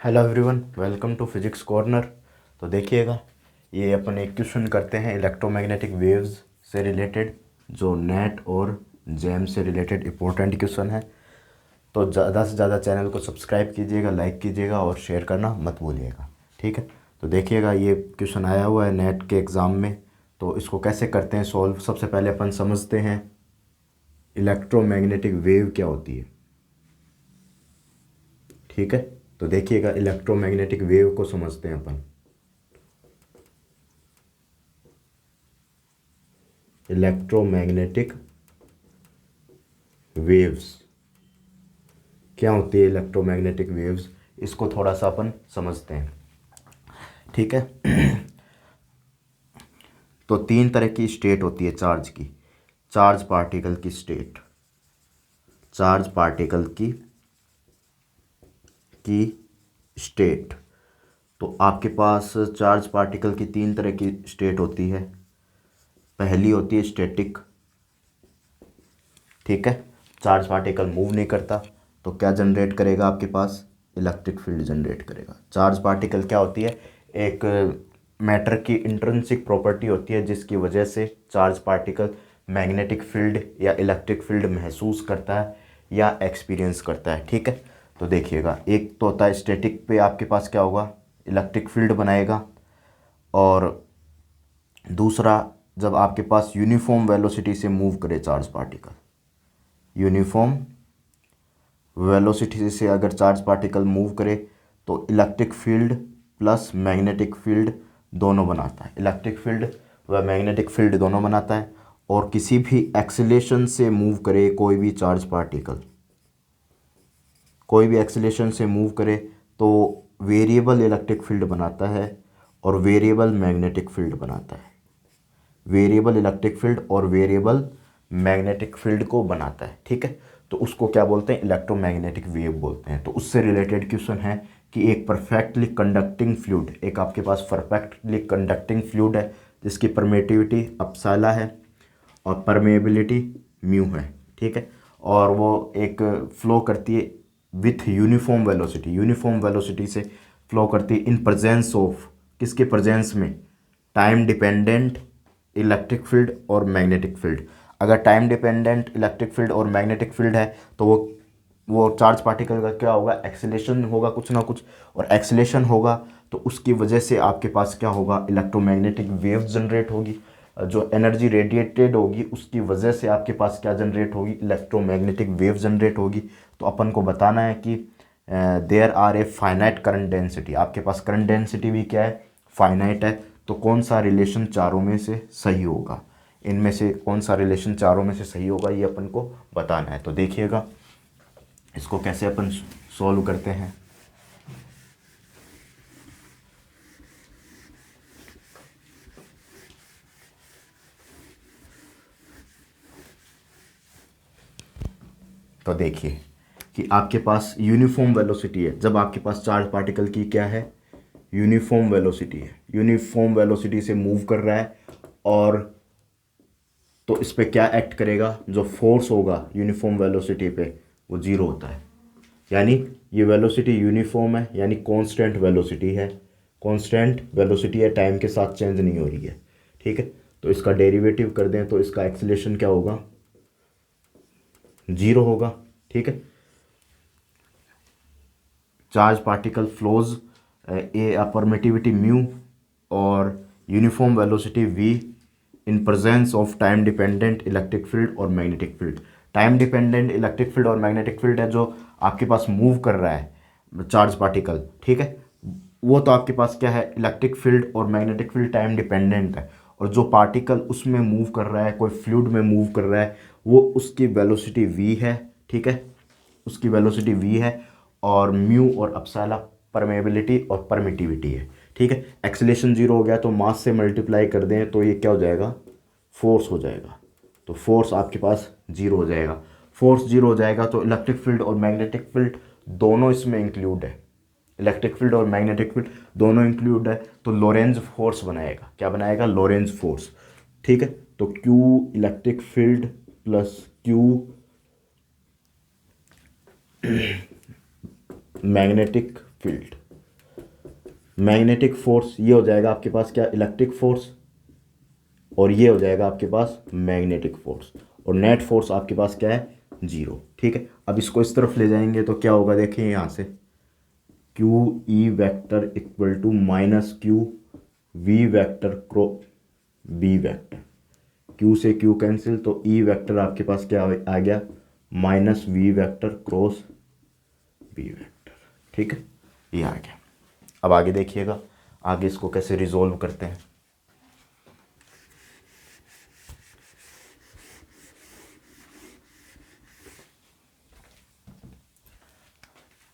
Hello everyone, welcome to physics corner. तो देखिएगा, ये अपन एक क्वेश्चन करते हैं इलेक्ट्रोमैग्नेटिक वेव्स से रिलेटेड, जो नेट और जेम से रिलेटेड इम्पोर्टेंट क्वेश्चन है। तो ज़्यादा से ज़्यादा चैनल को सब्सक्राइब कीजिएगा, लाइक कीजिएगा और शेयर करना मत भूलिएगा, ठीक है। तो देखिएगा, ये क्वेश्चन आया हुआ है नेट के एग्ज़ाम में। तो इसको कैसे करते हैं सॉल्व, सबसे पहले अपन समझते हैं इलेक्ट्रोमैग्नेटिक वेव क्या होती है, ठीक है। तो देखिएगा, इलेक्ट्रोमैग्नेटिक वेव को समझते हैं अपन। इलेक्ट्रोमैग्नेटिक वेव्स क्या होती है, इलेक्ट्रोमैग्नेटिक वेव्स, इसको थोड़ा सा अपन समझते हैं, ठीक है। तो तीन तरह की स्टेट होती है चार्ज की। चार्ज पार्टिकल की स्टेट, चार्ज पार्टिकल की स्टेट। तो आपके पास चार्ज पार्टिकल की तीन तरह की स्टेट होती है। पहली होती है स्टैटिक, ठीक है। चार्ज पार्टिकल मूव नहीं करता तो क्या जनरेट करेगा, आपके पास इलेक्ट्रिक फील्ड जनरेट करेगा। चार्ज पार्टिकल क्या होती है, एक मैटर की इंट्रिंसिक प्रॉपर्टी होती है जिसकी वजह से चार्ज पार्टिकल मैग्नेटिक फील्ड या इलेक्ट्रिक फील्ड महसूस करता है या एक्सपीरियंस करता है, ठीक है। तो देखिएगा, एक तो होता है स्टैटिक पे आपके पास क्या होगा, इलेक्ट्रिक फील्ड बनाएगा। और दूसरा, जब आपके पास यूनिफॉर्म वेलोसिटी से मूव करे चार्ज पार्टिकल, यूनिफॉर्म वेलोसिटी से अगर चार्ज पार्टिकल मूव करे तो electric field plus magnetic field दोनों बनाता है। इलेक्ट्रिक फील्ड व मैग्नेटिक फील्ड दोनों बनाता है। और किसी भी एक्सीलेशन से मूव करे कोई भी चार्ज पार्टिकल, कोई भी एक्सीलेशन से मूव करे तो वेरिएबल इलेक्ट्रिक फील्ड बनाता है और वेरिएबल मैग्नेटिक फील्ड बनाता है। वेरिएबल इलेक्ट्रिक फील्ड और वेरिएबल मैग्नेटिक फील्ड को बनाता है, ठीक है। तो उसको क्या बोलते हैं, इलेक्ट्रोमैग्नेटिक वेव बोलते हैं। तो उससे रिलेटेड क्वेश्चन है कि एक परफेक्टली कंडक्टिंग फ्लूइड, एक आपके पास परफेक्टली कंडक्टिंग फ्लूइड है जिसकी परमेटिविटी अपसाइला है और परमेबिलिटी म्यू है, ठीक है। और वो एक फ्लो करती है with uniform velocity, uniform velocity से फ्लो करती है इन प्रेजेंस ऑफ, किसके प्रेजेंस में, टाइम डिपेंडेंट इलेक्ट्रिक फील्ड और मैग्नेटिक फील्ड। अगर टाइम डिपेंडेंट इलेक्ट्रिक फील्ड और मैग्नेटिक फील्ड है तो वो चार्ज पार्टिकल का क्या होगा, एक्सीलेशन होगा कुछ ना कुछ। और एक्सीलेशन होगा तो उसकी वजह से आपके पास क्या होगा, इलेक्ट्रोमैग्नेटिक वेव जनरेट होगी। जो एनर्जी रेडिएटेड होगी उसकी वजह से आपके पास क्या जनरेट होगी, इलेक्ट्रोमैग्नेटिक वेव जनरेट होगी। तो अपन को बताना है कि there are a finite current density, आपके पास करंट डेंसिटी भी क्या है, फाइनाइट है। तो कौन सा रिलेशन चारों में से सही होगा, इनमें से कौन सा रिलेशन चारों में से सही होगा, ये अपन को बताना है। तो देखिएगा, इसको कैसे अपन सॉल्व करते हैं। तो देखिए कि आपके पास यूनिफॉर्म वेलोसिटी है, जब आपके पास चार्ज पार्टिकल की क्या है, यूनिफॉर्म वेलोसिटी है, यूनिफॉर्म वेलोसिटी से मूव कर रहा है। और तो इस पे क्या एक्ट करेगा, जो फोर्स होगा यूनिफॉर्म वेलोसिटी पे वो जीरो होता है। यानी ये वेलोसिटी यूनिफॉर्म है, यानी कांस्टेंट वेलोसिटी है, कांस्टेंट वेलोसिटी है, टाइम के साथ चेंज नहीं हो रही है, ठीक है। तो इसका डेरिवेटिव कर दें तो इसका एक्सीलेशन क्या होगा, जीरो होगा, ठीक है। Charge particle flows a permittivity mu और uniform velocity V in presence of time dependent electric field और magnetic field. Time dependent electric field और मैग्नेटिक फील्ड है जो आपके पास मूव कर रहा है चार्ज पार्टिकल, ठीक है। वो तो आपके पास क्या है, इलेक्ट्रिक फील्ड और मैग्नेटिक फील्ड टाइम डिपेंडेंट है। और जो पार्टिकल उसमें मूव कर रहा है, कोई फ्लूइड में मूव कर रहा है, वो उसकी वेलोसिटी वी है, ठीक है, उसकी वेलोसिटी वी है। और म्यू और अपसाइला परमेबिलिटी और परमिटिविटी है, ठीक है। एक्सीलेशन जीरो हो गया तो मास से मल्टीप्लाई कर दें तो ये क्या हो जाएगा, फोर्स हो जाएगा। तो फोर्स आपके पास जीरो हो जाएगा। फोर्स जीरो हो जाएगा तो इलेक्ट्रिक फील्ड और मैग्नेटिक फील्ड दोनों इसमें इंक्लूड है, इलेक्ट्रिक फील्ड और मैग्नेटिक फील्ड दोनों इंक्लूड है। तो लोरेंज फोर्स बनाएगा, क्या बनाएगा, लोरेंज फोर्स, ठीक है। तो Q electric field plus Q magnetic field, magnetic force ये हो जाएगा आपके पास क्या, इलेक्ट्रिक फोर्स, और ये हो जाएगा आपके पास मैग्नेटिक फोर्स, और नेट फोर्स आपके पास क्या है, जीरो। ठीक है, अब इसको इस तरफ ले जाएंगे तो क्या होगा, देखिए यहाँ से q E vector equal to minus q v vector cross B vector. Q से क्यू कैंसिल, तो ई वेक्टर आपके पास क्या आ गया, minus v vector cross B vector. ठीक है, ये आ गया। अब आगे देखिएगा, आगे इसको कैसे रिजोल्व करते हैं।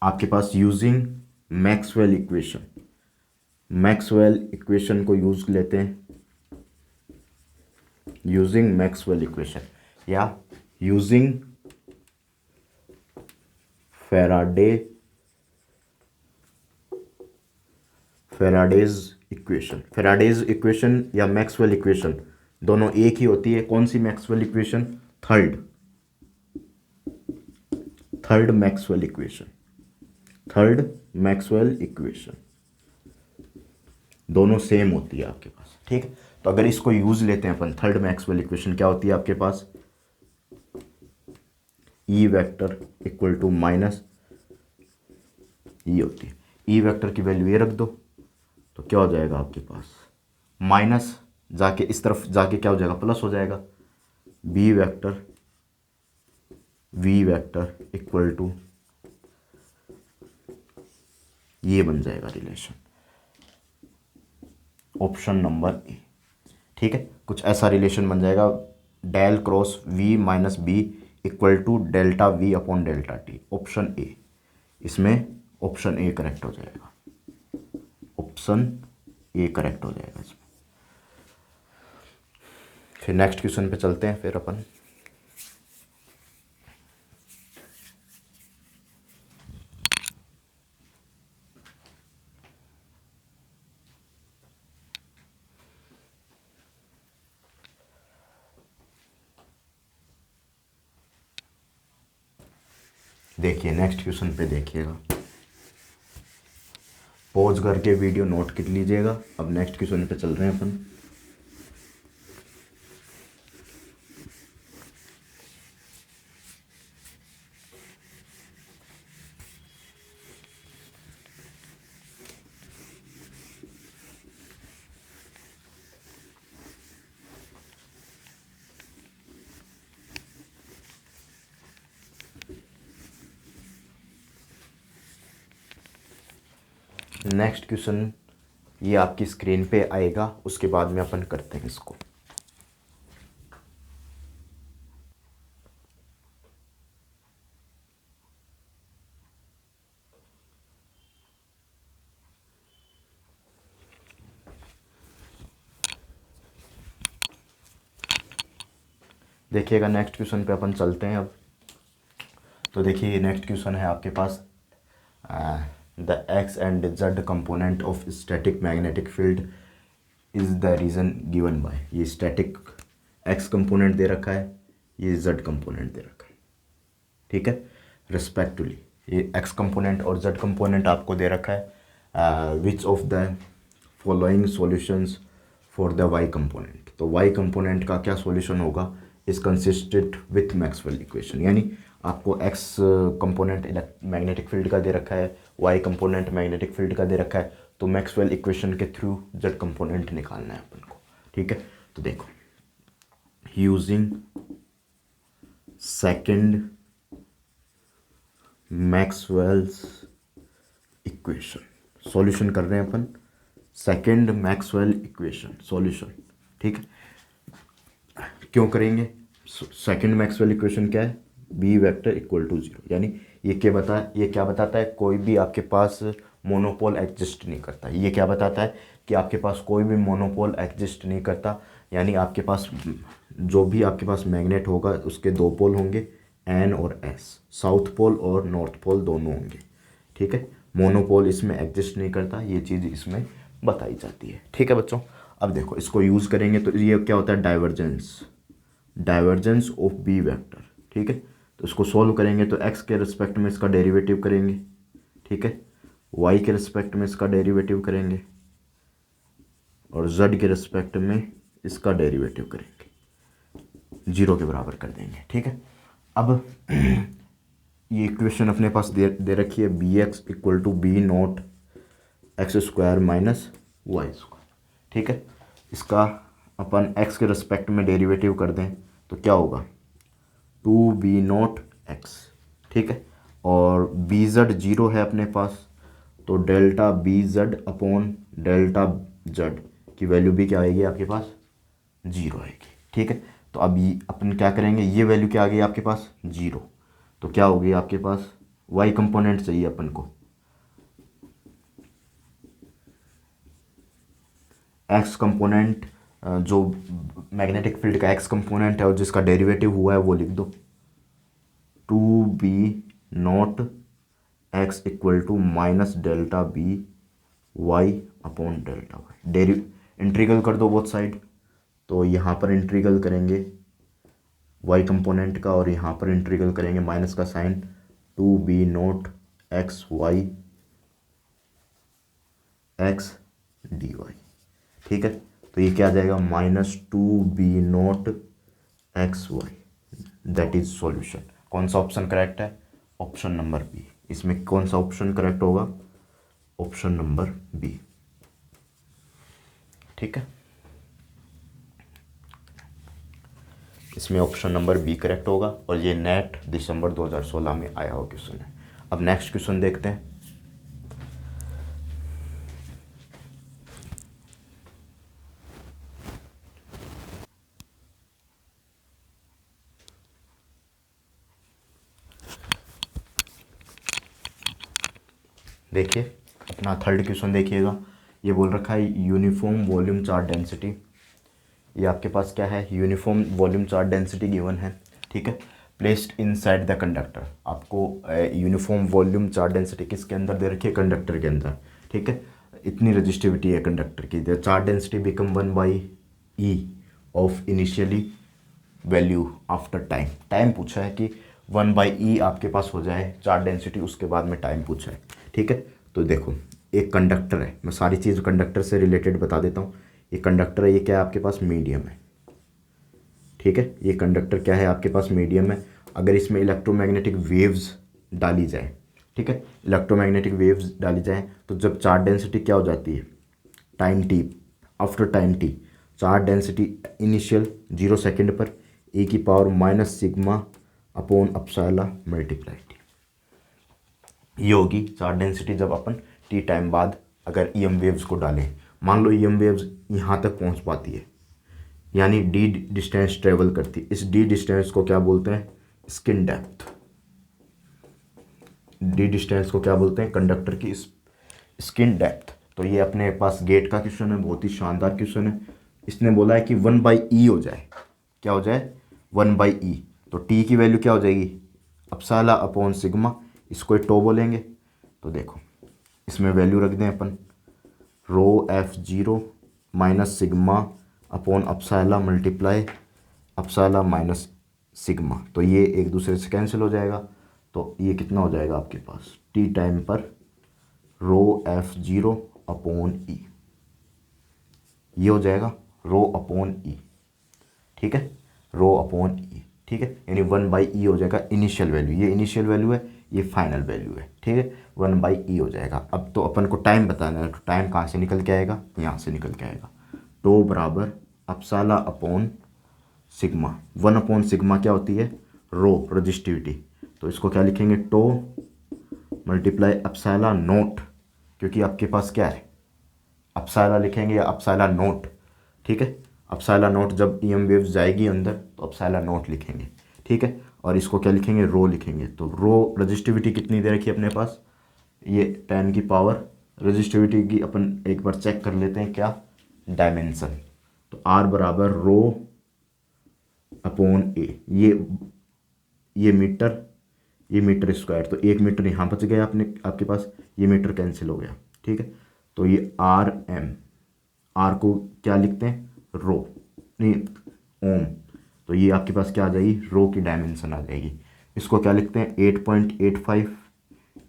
आपके पास using Maxwell equation, Maxwell equation को यूज लेते हैं, यूजिंग मैक्सवेल इक्वेशन या using Faraday's equation. Faraday's equation या मैक्सवेल इक्वेशन दोनों एक ही होती है। कौन सी Maxwell equation, third Maxwell equation, third Maxwell equation दोनों सेम होती है आपके पास। ठीक है, तो अगर इसको यूज लेते हैं अपन, थर्ड मैक्सवेल इक्वेशन क्या होती है आपके पास, E vector equal to minus E होती है। ई वेक्टर की वैल्यू ये रख दो तो क्या हो जाएगा आपके पास, माइनस जाके इस तरफ जाके क्या हो जाएगा, प्लस हो जाएगा। B vector v vector equal to, ये बन जाएगा रिलेशन, ऑप्शन नंबर ए। ठीक है, कुछ ऐसा रिलेशन बन जाएगा, del cross v minus B equal to delta v upon delta t, option A. इसमें ऑप्शन ए करेक्ट हो जाएगा, ऑप्शन ए करेक्ट हो जाएगा इसमें। फिर नेक्स्ट क्वेश्चन पे चलते हैं फिर अपन। देखिए नेक्स्ट क्वेश्चन पे देखिएगा, पॉज करके वीडियो नोट कर लीजिएगा। अब नेक्स्ट क्वेश्चन पे चल रहे हैं अपन। नेक्स्ट क्वेश्चन ये आपकी स्क्रीन पे आएगा, उसके बाद में अपन करते हैं इसको। देखिएगा नेक्स्ट क्वेश्चन पे अपन चलते हैं अब। तो देखिए नेक्स्ट क्वेश्चन है आपके पास, the X and Z component of static magnetic field is the region given by. ये स्टैटिक एक्स कंपोनेंट दे रखा है, ये जेड कंपोनेंट दे रखा है। ठीक है, रिस्पेक्टिवली ये एक्स कंपोनेंट और जेड कंपोनेंट आपको दे रखा है। Which of the following solutions for the y component. तो वाई कंपोनेंट का क्या सॉल्यूशन होगा, is consisted with Maxwell equation. यानी आपको एक्स कंपोनेंट मैग्नेटिक फील्ड का दे रखा है, वाई कंपोनेंट मैग्नेटिक फील्ड का दे रखा है, तो मैक्सवेल इक्वेशन के थ्रू जेड कंपोनेंट निकालना है अपन को। ठीक है, तो देखो using second Maxwell's equation solution कर रहे हैं अपन, सेकंड मैक्सवेल इक्वेशन सॉल्यूशन। ठीक है, क्यों करेंगे, सेकंड मैक्सवेल इक्वेशन क्या है, B vector equal to zero. यानी ये क्या बताता है, कोई भी आपके पास मोनोपोल एग्जिस्ट नहीं करता। ये क्या बताता है कि आपके पास कोई भी मोनोपोल एग्जिस्ट नहीं करता। यानी आपके पास जो भी आपके पास मैग्नेट होगा उसके दो पोल होंगे, एन और एस, साउथ पोल और नॉर्थ पोल दोनों होंगे। ठीक है, मोनोपोल इसमें एग्जिस्ट नहीं करता, ये चीज़ इसमें बताई जाती है। ठीक है बच्चों, अब देखो इसको यूज़ करेंगे तो ये क्या होता है, डाइवर्जेंस ऑफ बी वेक्टर। ठीक है, तो इसको सॉल्व करेंगे तो एक्स के रिस्पेक्ट में इसका डेरिवेटिव करेंगे। ठीक है, वाई के रिस्पेक्ट में इसका डेरिवेटिव करेंगे और जेड के रिस्पेक्ट में इसका डेरिवेटिव करेंगे, 0 के बराबर कर देंगे। ठीक है, अब ये इक्वेशन अपने पास दे रखी है B x equal to B naught x square minus y square. ठीक है, इसका अपन एक्स के रिस्पेक्ट में डेरिवेटिव कर दें तो क्या होगा, 2b0 एक्स। ठीक है, और बी जेड 0 है अपने पास, तो delta B z upon delta z की वैल्यू भी क्या आएगी आपके पास, 0 आएगी। ठीक है, तो अब ये अपन क्या करेंगे, ये वैल्यू क्या आ गई आपके पास, 0, तो क्या होगी आपके पास, वाई कंपोनेंट चाहिए अपन को, एक्स कंपोनेंट जो मैग्नेटिक फील्ड का एक्स कंपोनेंट है और जिसका डेरिवेटिव हुआ है वो लिख दो, 2b0 x equal to minus delta b y upon delta y. Integral कर दो बोथ साइड, तो यहाँ पर इंटीग्रल करेंगे वाई कंपोनेंट का और यहाँ पर इंटीग्रल करेंगे माइनस का sine, 2b0 x y x d y. ठीक है, तो ये क्या आ जाएगा, -2b0 एक्स वाई, दैट इज सॉल्यूशन। कौन सा ऑप्शन करेक्ट है, ऑप्शन नंबर बी। इसमें कौन सा ऑप्शन करेक्ट होगा, ऑप्शन नंबर बी। ठीक है, इसमें ऑप्शन नंबर बी करेक्ट होगा और ये नेट दिसंबर 2016 में आया हुआ क्वेश्चन है। अब नेक्स्ट क्वेश्चन देखते हैं। देखिए अपना थर्ड क्वेश्चन देखिएगा, ये बोल रखा है यूनिफॉर्म वॉल्यूम चार्ज डेंसिटी। ये आपके पास क्या है, uniform volume charge density given है। ठीक है, प्लेस्ड इनसाइड द कंडक्टर, आपको यूनिफॉर्म वॉल्यूम चार्ज डेंसिटी किसके अंदर दे रखी है, कंडक्टर के अंदर। ठीक है, इतनी रजिस्टिविटी है कंडक्टर की, the charge density become 1/e of initially value after time. Time पूछा है कि 1/e आपके पास हो जाए चार्ज डेंसिटी, उसके बाद में टाइम पूछा है। ठीक है, तो देखो एक कंडक्टर है, मैं सारी चीज़ कंडक्टर से रिलेटेड बता देता हूँ। ये कंडक्टर है, ये क्या है आपके पास, मीडियम है। ठीक है, ये कंडक्टर क्या है आपके पास, मीडियम है। अगर इसमें इलेक्ट्रोमैग्नेटिक वेव्स डाली जाए, ठीक है, इलेक्ट्रोमैग्नेटिक वेव्स डाली जाए तो जब चार्ज डेंसिटी क्या हो जाती है, time T, after time T, charge density initial 0 second पर e की power minus sigma upon epsilon multiply T, ये होगी चार्ज डेंसिटी जब अपन टी टाइम बाद अगर ईएम वेव्स को डालें। मान लो ईएम वेव्स यहाँ तक पहुँच पाती है, यानी डी डिस्टेंस ट्रेवल करती है। इस डी डिस्टेंस को क्या बोलते हैं, स्किन डेप्थ। डी डिस्टेंस को क्या बोलते हैं, कंडक्टर की स्किन डेप्थ। तो ये अपने पास गेट का क्वेश्चन है, बहुत ही शानदार क्वेश्चन है। इसने बोला है कि 1/e हो जाए, क्या हो जाए, 1/e। तो टी की वैल्यू क्या हो जाएगी, अपसाला अपॉन सिग्मा, इसको टो बोलेंगे। तो देखो इसमें वैल्यू रख दें अपन, rho f0 minus sigma upon epsilon multiply epsilon minus sigma, तो ये एक दूसरे से कैंसिल हो जाएगा। तो ये कितना हो जाएगा आपके पास, टी टाइम पर रो f0 अपॉन ई, ये हो जाएगा रो अपॉन ई। ठीक है, रो अपॉन ई। ठीक है, यानी 1/e हो जाएगा इनिशियल वैल्यू, ये इनिशियल वैल्यू है, ये फाइनल वैल्यू है। ठीक है, 1/e हो जाएगा। अब तो अपन को टाइम बताना है, तो टाइम कहाँ से निकल के आएगा, यहाँ से निकल के आएगा। टो बराबर अपसाला अपॉन सिग्मा, 1/सिग्मा क्या होती है, रो रजिस्टिविटी, तो इसको क्या लिखेंगे, टो मल्टीप्लाई अपसाला नोट, क्योंकि आपके पास क्या है, अपसाला लिखेंगे या अपसाला नोट। ठीक है, अपसाला नोट जब ईएम वेव्स जाएगी अंदर तो अपसाला नोट लिखेंगे। ठीक है, और इसको क्या लिखेंगे, रो लिखेंगे। तो रो रजिस्टिविटी कितनी दे रखी है अपने पास, ये 10 की पावर, रजिस्टिविटी की अपन एक बार चेक कर लेते हैं क्या, डायमेंशन। तो आर बराबर रो अपॉन ए, ये मीटर स्क्वायर, तो 1 मीटर यहाँ बच गया अपने आपके पास, ये मीटर कैंसिल हो गया। ठीक है, तो ये आर एम, आर को क्या लिखते हैं, रो नहीं ओम, तो ये आपके पास क्या आ जाएगी, रो की डायमेंशन आ जाएगी। इसको क्या लिखते हैं, 8.85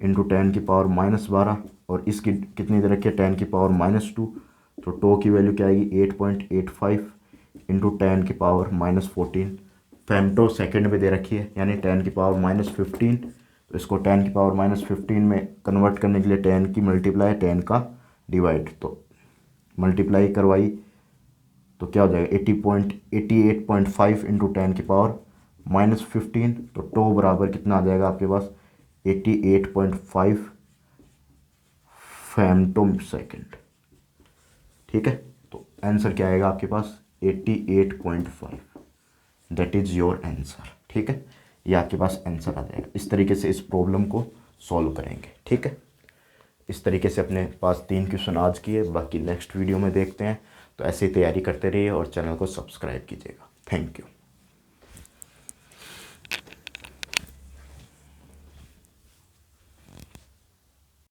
इंटू 10 की पावर -12 और इसकी कितनी दे रखी है 10⁻⁻²। तो टो की वैल्यू क्या आएगी 8.85 इंटू 10⁻⁻14 फेमटो सेकेंड में दे रखी है, यानी 10⁻⁻15। तो इसको 10⁻⁻15 में कन्वर्ट करने के लिए 10 की मल्टीप्लाई 10 का डिवाइड, तो मल्टीप्लाई करवाई तो क्या हो जाएगा 88.5 इंटू 10⁻⁻15। तो टो बराबर कितना आ जाएगा आपके पास 88.5 फेमटो सेकेंड। ठीक है, तो आंसर क्या आएगा आपके पास 88.5। That is your answer. ठीक है, ये आपके पास आंसर आ जाएगा। इस तरीके से इस प्रॉब्लम को सॉल्व करेंगे। ठीक है, इस तरीके से अपने पास 3 क्वेश्चन आज किए, बाकी नेक्स्ट वीडियो में देखते हैं। तो ऐसे ही तैयारी करते रहिए और चैनल को सब्सक्राइब कीजिएगा। Thank you.